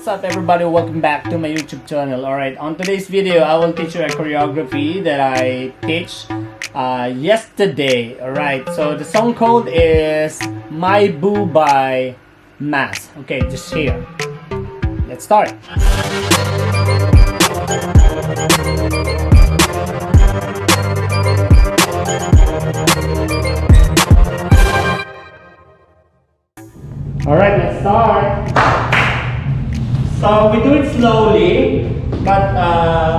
up everybody, welcome back to my YouTube channel. Alright, on today's video I will teach you a choreography that I teach yesterday. Alright, so the song code is My Boo by Mass. Okay, just here. Let's start. Alright, let's start. So we do it slowly, but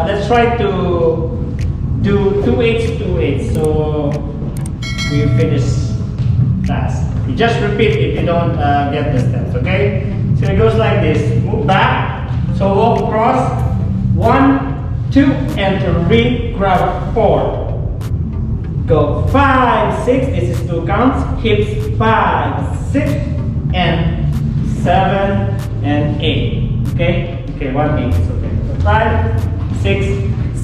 let's try to do 2/8, 2/8, so we finish fast. You just repeat if you don't get the steps, okay? So it goes like this. Move back. So walk across. 1, 2, and 3. Grab 4. Go 5, 6. This is 2 counts. Hips 5, 6, and 7, and 8. Okay? Okay, 1, 8 is okay. So 5, 6,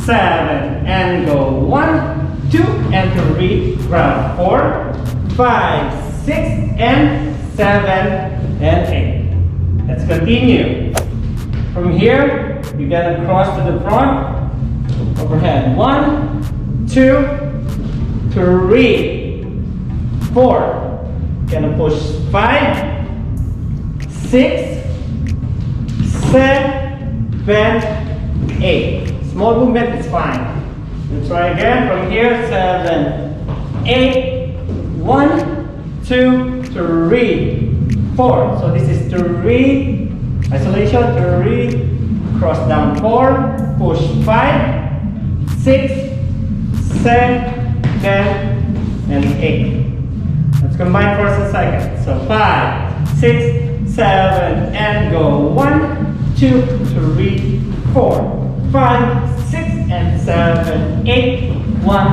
7, and go 1, 2, and 3. Grab 4, 5, 6, and 7, and 8. Let's continue. From here, you're gonna cross to the front. Overhead. 1, 2, 3, 4. Gonna push 5, 6, 7, 8. Small movement is fine. Let's try again from here. 7, 8. 1, 2, 3, 4. So this is 3. Isolation. 3. Cross down 4. Push 5, 6, 7, and 8. Let's combine first and second. So 5, 6, 7, and go 1, 2, 3, 4, 5, 6, and 7, 8. 1,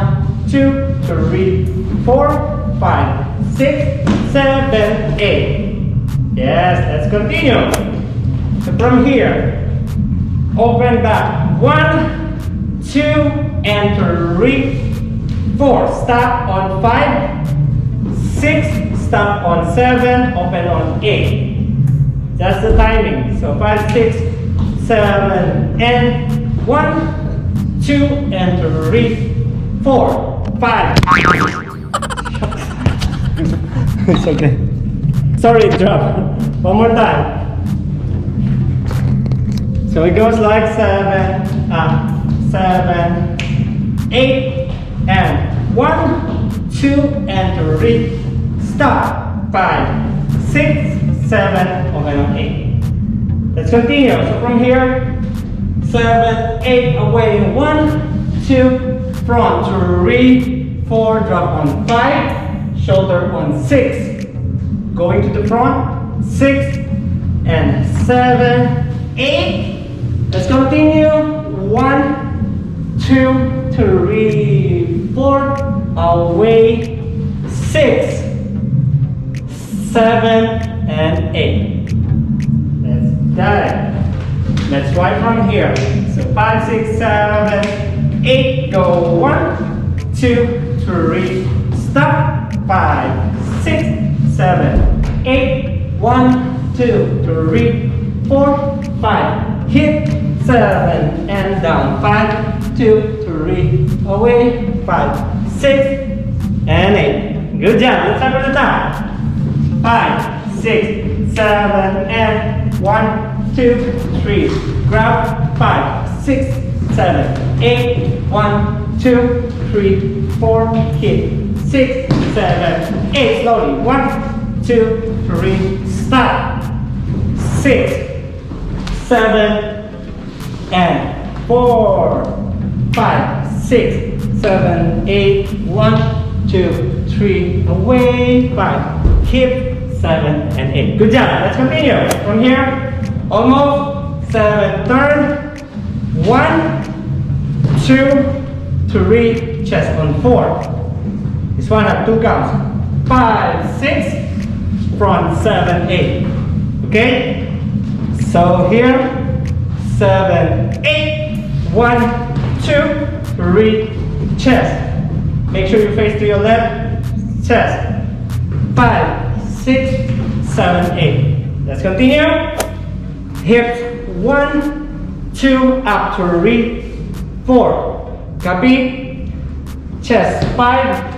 2, 3, 4, 5, 6, 7, 8. Yes, let's continue. So from here, open back. 1, 2, and 3, 4. Stop on 5, 6. Stop on 7. Open on 8. That's the timing. So 5, 6, 7, and 1, 2, and 3, 4, 5. It's okay. Sorry, drop. One more time. So it goes like 7, 8, and 1, 2, and 3. Stop. 5, 6, 7, open on 8. Let's continue. So from here, 7, 8, away. 1, 2, front. 3, 4, drop on 5, shoulder on 6. Going to the front. 6, and 7, 8. Let's continue. 1, 2, 3, 4, away. 6, 7, and 8. Let's got it. Let's try from here. So 5, 6, 7, 8. Go 1, 2, 3. Stop. 5, 6, 7, 8. 1, 2, 3, 4, 5. Hip 7 and down. 5, 2, 3. Away. 5, 6, and 8. Good job. Let's start with the top. 5, 6, 7, and 1, 2, 3. Grab 5, 6, 7, 8. 1, 2, 3, 4. Hit 6, 7, 8. Slowly. 1, 2, 3. Stop. 6, 7, and 4, 5, 6, 7, 8. 1, 2, 3. Away. 5. Hip 7, and 8. Good job. Let's continue. From here, almost 7. Turn. 1, 2, 3. Chest on 4. This one have 2 counts. 5, 6. Front 7, 8. Okay? So here, 7, 8. 1, 2, 3. Chest. Make sure you face to your left. Chest. 5, 6, 7, 8. Let's continue. Hips 1, 2, up, 3, 4. Copy. Chest, 5,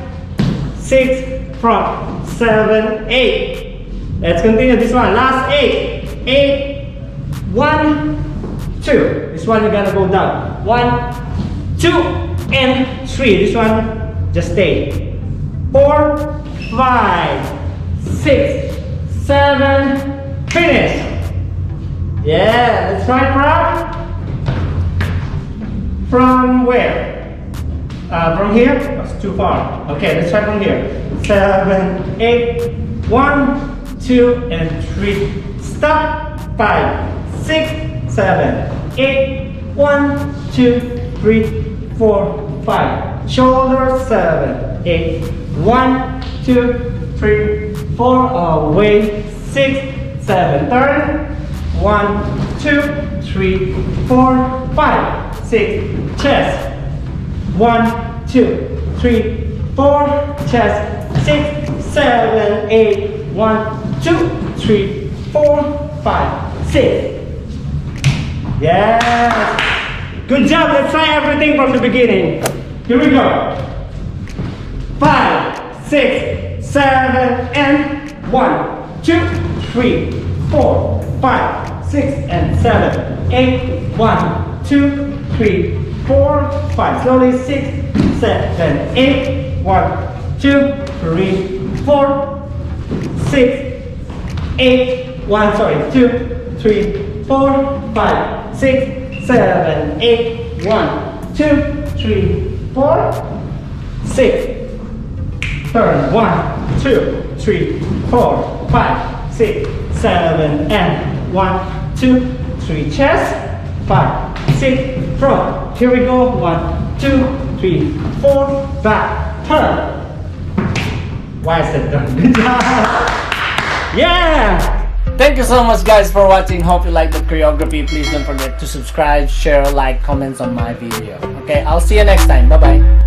6, front, 7, 8. Let's continue this one. Last 8. 8, 1, 2. This one you're gonna go down. 1, 2, and 3. This one, just stay. 4, 5, 6, 7, finish. Yeah, let's try from where? From here? That's too far. Okay, let's try from here. 7, 8, 1, 2, and 3. Stop. 5, 6, 7, 8, 1, 2, 3, 4, 5. Shoulder, 7, 8, 1, 2, 3, 4. Away. 6, 7. Turn. 1, 2, 3, 4, 5, 6. Chest. 1, 2, 3, 4. Chest. 6, 7, 8. 1, 2, 3, 4, 5, 6. Yes. Good job. Let's try everything from the beginning. Here we go. 5, 6, 7, and 1, 2, 3, 4, 5, 6, and 7, 8, 1, 2, 3, 4, 5. Slowly. 6, 7, 8, 1, 2, 3, 4, 6, 8, 1, sorry, 2, 3, 4, 5, 6, 7, 8, 1, 2, 3, 4, 6. Turn. 1, 2, 3, 4, 5, 6, 7, and 1, 2, 3. Chest. 5, 6, front. Here we go. 1, 2, 3, 4, back. Turn. Why is it done? Good job. Yeah. Thank you so much guys for watching. Hope you like the choreography. Please don't forget to subscribe, share, like, comments on my video. Okay, I'll see you next time. Bye bye.